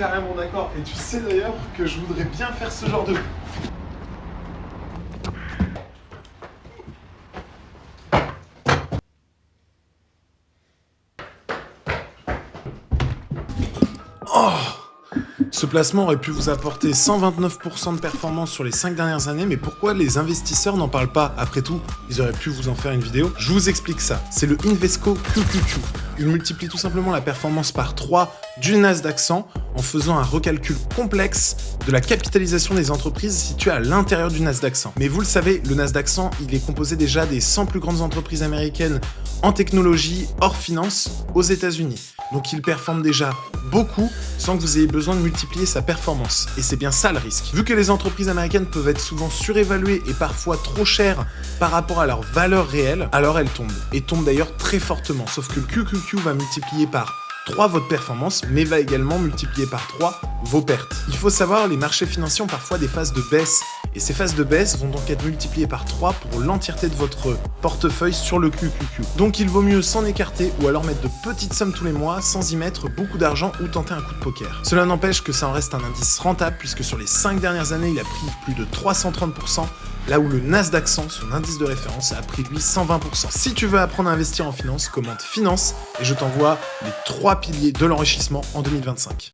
Carrément d'accord. Et tu sais d'ailleurs que je voudrais bien faire ce genre de... Oh! Ce placement aurait pu vous apporter 129% de performance sur les 5 dernières années, mais pourquoi les investisseurs n'en parlent pas? Après tout, ils auraient pu vous en faire une vidéo. Je vous explique ça. C'est le Invesco QQQ. Il multiplie tout simplement la performance par 3 du Nasdaq 100 en faisant un recalcul complexe de la capitalisation des entreprises situées à l'intérieur du Nasdaq 100. Mais vous le savez, le Nasdaq 100, il est composé déjà des 100 plus grandes entreprises américaines en technologie, hors finance, aux États-Unis. Donc il performe déjà beaucoup sans que vous ayez besoin de multiplier sa performance. Et c'est bien ça le risque. Vu que les entreprises américaines peuvent être souvent surévaluées et parfois trop chères par rapport à leur valeur réelle, alors elles tombent. Et tombent d'ailleurs très fortement. Sauf que le QQQ va multiplier par 3 votre performance, mais va également multiplier par 3 vos pertes. Il faut savoir, les marchés financiers ont parfois des phases de baisse, et ces phases de baisse vont donc être multipliées par 3 pour l'entièreté de votre portefeuille sur le QQQ. Donc il vaut mieux s'en écarter ou alors mettre de petites sommes tous les mois sans y mettre beaucoup d'argent ou tenter un coup de poker. Cela n'empêche que ça en reste un indice rentable puisque sur les 5 dernières années, il a pris plus de 330%, là où le Nasdaq 100, son indice de référence, a pris lui 120%. Si tu veux apprendre à investir en finance, commente finance et je t'envoie les 3 piliers de l'enrichissement en 2025.